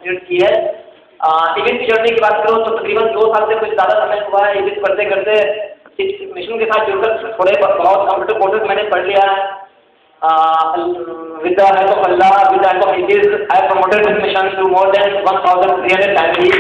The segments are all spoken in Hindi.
कंप्लीट की है। इवेंट की जर्नी की बात करूँ तो तकरीबन 2 साल से कुछ ज़्यादा समय हुआ है इवेंट करते करते। इस मिशन के साथ जुड़कर थोड़े बहुत कंप्यूटर कोर्सेज मैंने पढ़ लिया है। with the help of Allah, with the help of His, I have promoted this mission to more than 1,300 families.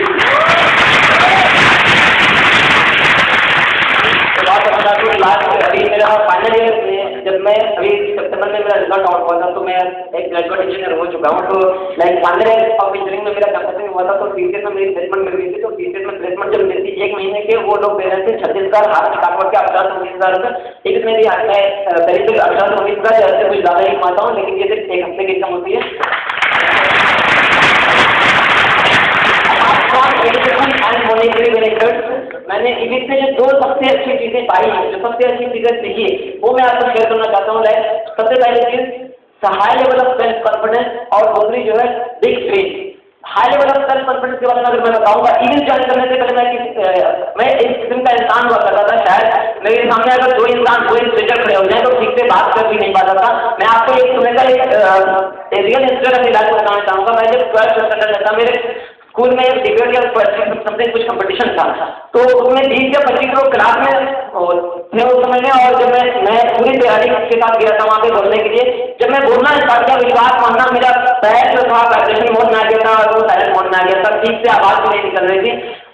तो बात बता दूँ लास्ट अभी मेरा फाइनल ईयर में जब मैं अभी सितंबर में मेरा रिजल्ट आउट हुआ था तो मैं एक ग्रेजुएट इंजीनियर हो चुका हूँ। तो like final year of engineering में मेरा कंप्लीट हुआ था तो टीसीएस में मेरी प्लेसमेंट मिल गई थी। तो टीसीएस में प्लेसमेंट जब मिलती 1 महीने के वो लोग दे रहे थे 36,000 हाथ काटवट के 18-19,000 रुपये। एक मेरी आता है करीब 18-19,000 ऐसे कुछ ज़्यादा ही कमाता हूँ लेकिन ये सिर्फ 1 हफ्ते की इनकम होती है। मैंने इवेंट में जो 2 सबसे अच्छी चीज़ें पाई हैं, जो सबसे अच्छी चीज़ें सीखी वो मैं आपको शेयर करना चाहता हूँ। लाइक सबसे पहली चीज़ high level of self confidence और दूसरी जो है big dream. High level of self confidence के बारे में अगर मैं बताऊँगा, इवेंट ज्वाइन करने से पहले मैं एक किस्म का इंसान हुआ करता था। शायद मेरे सामने अगर 2 इंसान 2 स्ट्रेंजर खड़े हो जाए तो ठीक से बात कर भी नहीं पाता था। मैं आपको एक सुनने का एक रियल इंसिडेंट अपनी लाइफ को बताना चाहूँगा। मैं जब 12th स्टैंडर्ड में था, मेरे स्कूल में डिबेट या समथिंग कुछ कंपटीशन था तो उसमें 20 या 25 लोग क्लास में थे उस समय में। और जब मैं पूरी तैयारी के साथ गया था वहाँ पे बोलने के लिए, जब मैं बोलना स्टार्ट किया विश्वास मानना मेरा पैर जो था वाइब्रेशन मोड में आ गया था और वो साइलेंट मोड में आ गया था, ठीक से आवाज़ भी नहीं निकल रही थी।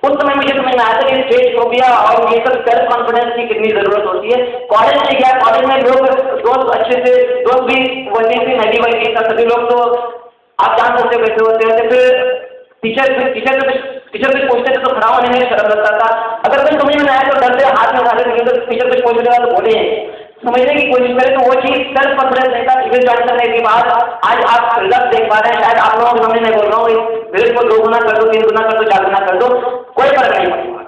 उस समय मुझे समझ में आया था कि स्टेज फोबिया और ये सब सेल्फ कॉन्फिडेंस की कितनी ज़रूरत होती है। कॉलेज में गया, कॉलेज में लोग दोस्त अच्छे से दोस्त भी वही थी, मैं भी वही था, सभी लोग तो आप जान सकते बैठे होते थे। फिर टीचर कुछ पूछते थे तो खड़ा होने में शर्म लगता था। अगर कोई समझ में नहीं आया तो डर से हाथ में उठा लेते तो टीचर कुछ पूछ लेगा तो बोले समझने की कोशिश करें। तो वो चीज़ सेल्फ कॉन्फिडेंस नहीं था। इवेंट ज्वाइन करने के बाद आज आप रिजल्ट देख पा रहे हैं। शायद आप लोगों के सामने मैं बोल रहा हूँ मेरे को 2 गुना कर दो, 3 गुना कर दो, 4 गुना कर दो, कोई फर्क नहीं पड़ेगा।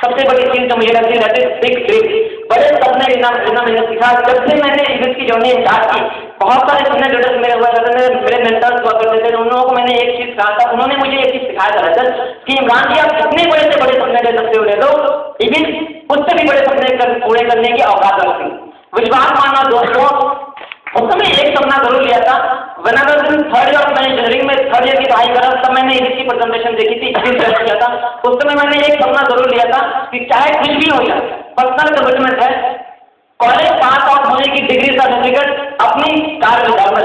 सबसे बड़ी चीज़ जो मुझे लगती है बिग ड्रीम, बड़े सपने लेना मैंने सीखा। जब से मैंने इवेंट की जर्नी स्टार्ट की, बहुत सारे सपने जोड़े मेरे हुआ करते थे, मेरे मेंटर्स हुआ करते थे। उन लोगों को मैंने एक चीज़ कहा था, उन्होंने मुझे एक चीज़ सिखाया था कि इमरान जी आप कितने बड़े से बड़े सपने ले सकते हो, ले लो, इवेंट उससे भी बड़े सपने पूरे करने की औकात रखती। विश्वास मानना दोस्तों, उस समय एक सपना जरूर लिया था। when I was in 3rd year of engineering में 3rd ईयर की पढ़ाई कर रहा तब मैंने इसकी प्रेजेंटेशन देखी थी, किया था। उस समय मैंने एक सपना जरूर लिया था कि चाहे कुछ भी हो जाए, पर्सनल कमिटमेंट है, कॉलेज पास आउट होने की डिग्री सर्टिफिकेट अपनी कार में जाऊँगा,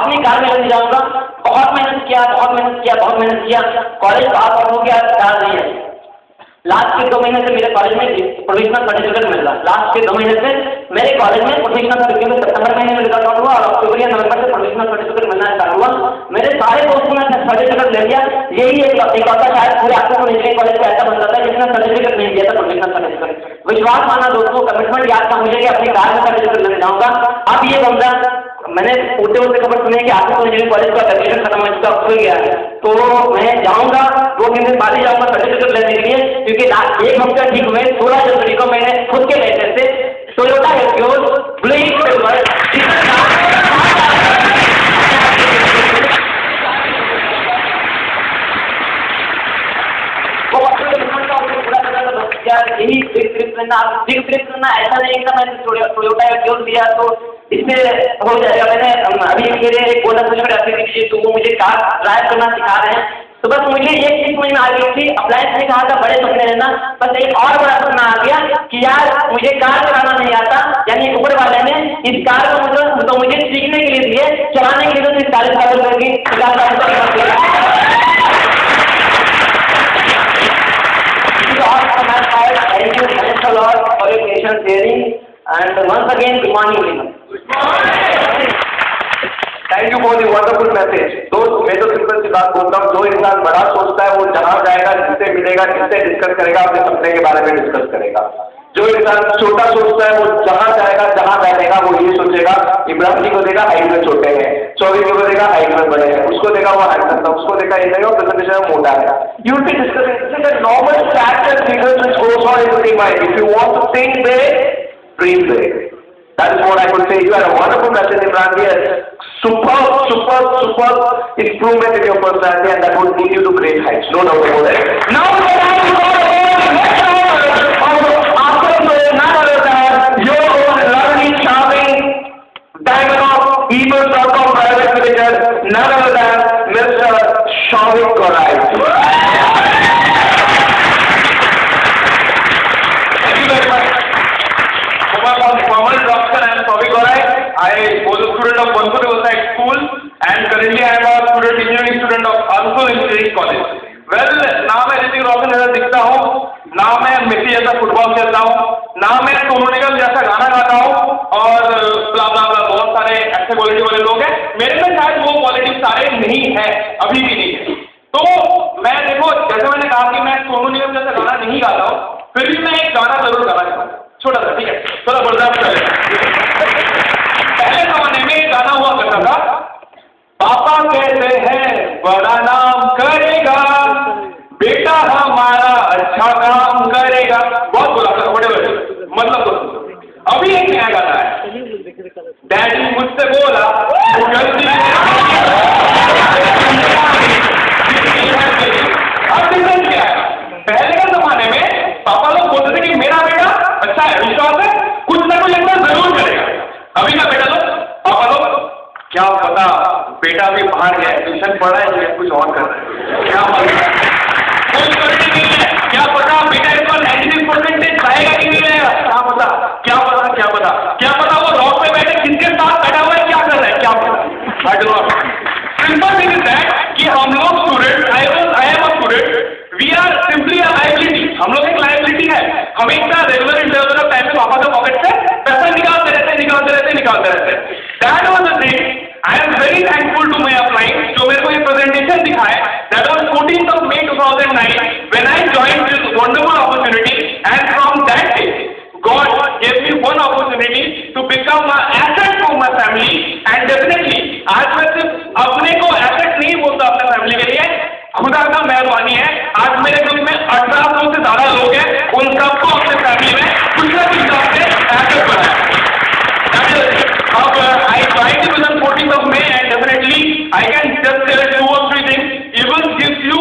अपनी कार में लेके जाऊँगा। बहुत मेहनत किया, कॉलेज पास आउट हो गया, कार नहीं है। लास्ट के 2 महीने से मेरे कॉलेज में प्रोविजनल सर्टिफिकेट मिल रहा। लास्ट के 2 महीने से मेरे कॉलेज में प्रोविजनल सर्टिफिकेट सितंबर महीने में रिजल्ट आउट हुआ और अक्टूबर या नवंबर से प्रोविजनल सर्टिफिकेट मिलना स्टार्ट हुआ। मेरे सारे दोस्तों ने सर्टिफिकेट ले लिया। यही एक होता शायद पूरे आपको इंजीनियरिंग कॉलेज का ऐसा बनता था जिसने सर्टिफिकेट नहीं दिया था, प्रोविजनल सर्टिफिकेट। विश्वास माना दोस्तों, कमिटमेंट याद था मुझे कि अपनी कार में सर्टिफिकेट लेने जाऊँगा। अब ये बंदा मैंने उड़ते खबर सुनी कि आपको इंजीनियरिंग कॉलेज का सर्टिफिकेट खत्म हो चुका, हो गया है, तो मैं जाऊँगा 2-3 दिन बाद ही जाऊँगा सर्टिफिकेट लेने के लिए। क्योंकि लास्ट 1 हफ्ता ठीक हुए 16 जनवरी को मैंने खुद के पैसे से टोयोटा एटियोस ब्लैक सिल्वर यही बिग ट्रिप करना ऐसा नहीं था मैंने टोयोटा एटियोस लिया तो इससे हो जाएगा। मैंने अभी मेरे एक बोनस में तो वो मुझे कार ड्राइव करना सिखा रहे हैं। तो बस मुझे एक चीज समझ में आ गई थी, अप्लायंस ने कहा था बड़े सपने लेना, बस एक और बड़ा सपना आ गया कि यार मुझे कार चलाना नहीं आता, यानी ऊपर वाले ने इस कार को तो मुझे सीखने के लिए दिए, चलाने के लिए तो 40 साल लगेगी, 50 साल and once again good morning. Thank you for the wonderful message. दोस्त मैं तो सिंपल सी बात बोलता हूँ, जो इंसान बड़ा सोचता है वो जहाँ जाएगा, जिससे मिलेगा, जिससे डिस्कस करेगा, अपने सपने के बारे में डिस्कस करेगा। जो इंसान छोटा सोचता है वो जहाँ जाएगा, जहाँ बैठेगा वो ये सोचेगा इमरान जी को देखा हाइट में छोटे हैं, चौधरी को देखा हाइट में बड़े हैं, उसको देखा वो हाइट करता, उसको देखा ये देखा प्रेजेंटेशन में मोटा है। You will be discussing the normal factor figures which goes on in your mind. If you want to think big, dream big. That is what I could say. You had a wonderful message, Imran ji. Superb improvement in your personality, and that would lead you to great heights. No doubt about it. Now the time to go after none other than your own lovely, charming diamond of Evil.com private manager, none other than Mr. Shouvik Gorai. Thank you very much. Formal introduction, I am Shouvik Gorai. I was a student of Banpur High School and currently I am a student engineering student of Ankur Engineering College. Well ना मैं ऋतिक रोशन जैसा दिखता हूँ, ना मैं मेसी जैसा फुटबॉल खेलता हूँ, ना मैं सोनू निगम जैसा गाना गाता हूँ और ब्ला ब्ला ब्ला बहुत सारे ऐसे क्वालिटी वाले लोग हैं। मेरे में शायद वो क्वालिटी सारे नहीं है, अभी भी नहीं है। तो मैं देखो जैसे मैंने कहा कि मैं सोनू निगम जैसा गाना नहीं गाता हूँ, फिर भी मैं एक गाना जरूर गाना चाहता हूँ, छोटा सा, ठीक है, थोड़ा बर्दाश्त करें। पहले जमाने में एक गाना हुआ करता था, पापा कहते हैं बड़ा नाम करेगा, बेटा हमारा अच्छा काम करेगा। बहुत बुरा था, बड़े बड़े मतलब तो अभी एक नया गाना है, डैडी मुझसे बोला अब डिफरेंस क्या है? पहले के जमाने में पापा लोग बोलते थे कि मेरा बेटा अच्छा है, विश्वास है, कुछ ना कुछ ऐसा जरूर करेगा। अभी का बेटा लोग पापा लोग क्या पता बेटा भी बाहर गया, ट्यूशन पढ़ा है, कुछ और कर रहा है, क्या पता कोई करनी नहीं है, क्या पता बेटा इस बार 96% आएगा कि नहीं आएगा, क्या पता क्या पता क्या पता क्या पता वो रॉक पे बैठे किसके साथ बैठा हुआ है, क्या कर रहा है, क्या पता। I don't know. Simple thing is that कि हम लोग student, I am a student, we are simply a liability. हम लोग एक लायबिलिटी है, हमेशा रेगुलर इंटरवल टाइम में पापा के पॉकेट से पैसा निकालते रहते। That was the thing. I am very thankful to my upline जो मेरे को ये presentation दिखाए। That was 14th of May 2009 when I joined this wonderful opportunity, and from that day God gave me one opportunity to become an asset to my family, and definitely आज मैं सिर्फ अपने को asset नहीं बोलता अपने फैमिली के लिए, खुदा का मेहरबानी है। आज मेरे ग्रुप में 1800 से ज्यादा लोग हैं, उन सबको अपने फैमिली में कुछ ना कुछ तरह से asset बनाया। अब I joined it on 14th of May, and definitely I can just tell 2 or 3 things. Even gives you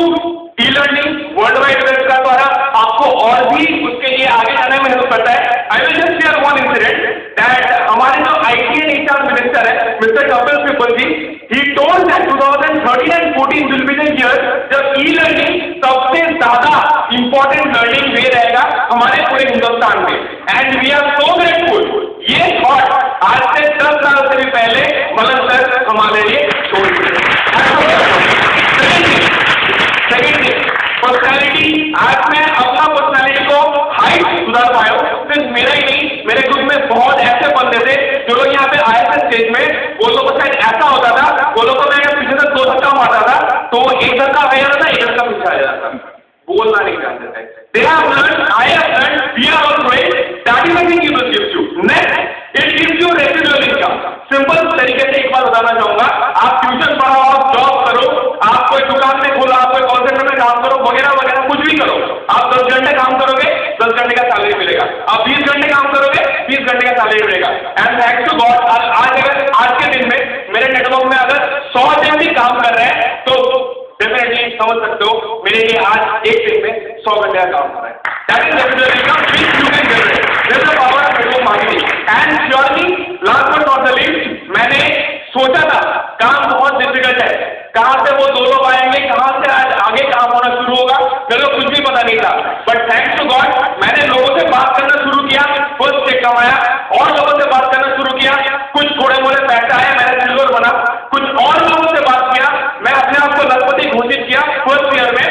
e-learning worldwide web का द्वारा आपको और भी उसके लिए आगे जाने में हेल्प करता है। I will just share one incident that हमारे जो IT and HR मिनिस्टर है mister Kapil Sibal ji, he told that 2013 and 14 will be the year जब e-learning सबसे ज्यादा important learning वे रहेगा हमारे पूरे हिंदुस्तान में, and we are so grateful। ये थॉट आज से 10 साल से भी पहले मलन सर हमारे लिए छोड़ दिए। सेकेंड पर्सनैलिटी, आज मैं अपना पर्सनैलिटी को हाइट सुधार पाया हूँ। सिर्फ मेरा ही नहीं, मेरे ग्रुप में बहुत ऐसे बंदे थे जो लोग यहाँ पे आए थे स्टेज में, वो लोग को शायद ऐसा होता था, वो लोग को मैं पीछे से 2 धक्का मारता था तो एक धक्का आ जाता था, एक धक्का पीछे आ जाता था, बोलना नहीं जानते थे। They have learned, I have learned, we are all great. That is the thing it gives you. Next, it gives you residual income. Simple तरीके से एक बार बताना चाहूंगा, आप ट्यूशन पढ़ाओ, आप जॉब करो, आप कोई दुकान में खोलो, आप कोई कॉल सेंटर में काम करो, वगैरह वगैरह कुछ भी करो, आप 10 घंटे काम करोगे, 10 घंटे का सैलरी मिलेगा। आप 20 घंटे काम करोगे, 20 घंटे का सैलरी मिलेगा। एंड थैंक्स टू गॉड आज के दिन में मेरे नेटवर्क में अगर 100 जन भी काम कर रहे हैं तो डेफिनेटली समझ सकते हो मेरे लिए आज एक दिन में 100 घंटे का काम कर रहा है। That is definitely income which you can generate. There's the power of network marketing. And surely, last but not the least, मैंने सोचा था काम बहुत डिफिकल्ट है, कहाँ से वो 2 लोग आएंगे, कहाँ से आज आगे काम होना शुरू होगा, मेरे को कुछ भी पता नहीं था। बट थैंक्स टू गॉड मैंने लोगों से बात करना शुरू किया, फर्स्ट चेक कमाया, और लोगों से बात करना शुरू किया, कुछ थोड़े मोड़े पैसा आए, मैंने सिल्वर बना, कुछ और लोगों से बात किया, मैं अपने आप को लखपति घोषित किया फर्स्ट ईयर में।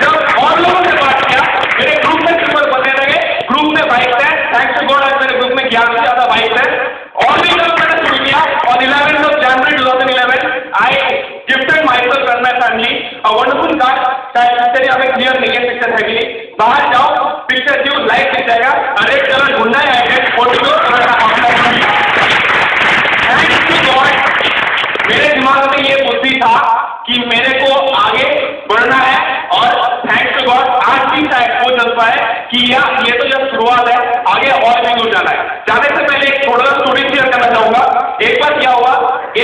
जब और लोगों से बात किया मेरे ग्रुप में सिल्वर बनने लगे, ग्रुप में बाइक है, थैंक्स टू गॉड आज मेरे ग्रुप में 11 से ज्यादा बाइक है, और भी लोग मैंने शुरू किया। और 11th of January 2011 I gifted myself and my family a wonderful car। शायद पिक्चर यहाँ पे क्लियर नहीं है, पिक्चर है कि नहीं, बाहर जाओ पिक्चर क्यों लाइव दिख जाएगा, रेड कलर ढूंढना है, फोटो थैंक्स टू गॉड मेरे दिमाग में ये बुद्धि था कि मेरे को आगे बढ़ना है, और थैंक्स टू गॉड आज भी शायद वो जज्बा है कि ये तो जब शुरुआत है, आगे और भी दूर जाना है। जाने से पहले एक थोड़ा सा स्टोरी शेयर करना चाहूंगा। एक बार क्या हुआ,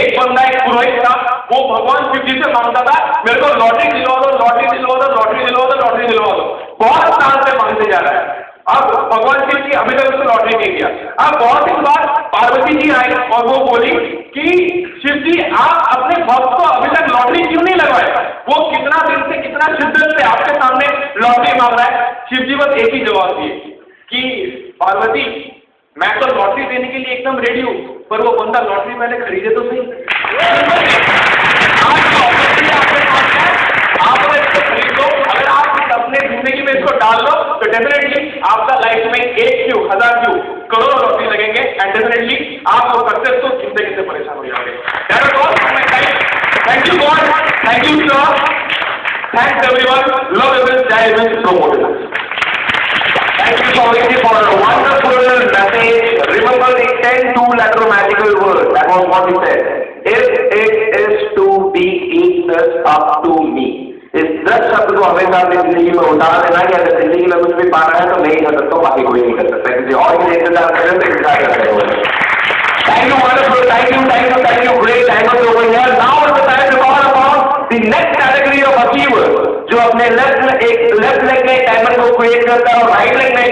एक बंदा एक पुरोहित था, वो भगवान शिव जी से मांगता था मेरे को लॉटरी दिलवा दो, लॉटरी दिलवा दो, लॉटरी दिलवा दो, लॉटरी दिलवा दो। बहुत साल से मांगते जा रहा है। अब भगवान शिव जी अभी तक उसको लॉटरी नहीं दिया। अब बहुत दिन बाद पार्वती जी आई और वो बोली कि भक्त को अभी तक लॉटरी क्यों नहीं लगवाया? वो कितना दिन से, कितना शिद्दत से आपके सामने लॉटरी मांग रहा है। शिव जी बस एक ही जवाब दिए कि पार्वती, मैं तो लॉटरी देने के लिए एकदम रेडी हूँ, पर वो बंदा लॉटरी पहले खरीदे तो सही। आप अगर इसको खरीद लो, अगर आप अपने जिंदगी में इसको डाल लो, तो डेफिनेटली आपका लाइफ में 1 क्यों, 1000 क्यों, करोड़ों लॉटरी लगेंगे एंड डेफिनेटली आप वो सक्सेस तो जिंदगी से परेशान हो जाओगे। Thank you God, thank you sir, thanks everyone, love everyone, Jai Hind, promoted. Thank you, Swamiji, for a wonderful message. Remember the 10 two-letter magical word. That was what he said. If it is to be, it is up to me. इस 10 शब्द को हमेशा अपनी जिंदगी में उतार देना कि अगर जिंदगी में कुछ भी पाना है तो मैं ही कर सकता हूँ, बाकी कोई नहीं कर सकता। किसी और के लिए इंतजार करें तो इंतजार कर रहे हो। Thank you, wonderful. Thank you. Great. Thank you over here. Now it's the time to call upon the next category of achiever, जो अपने लेफ्ट लेग में डायमंड को क्रिएट करता है और राइट लेग में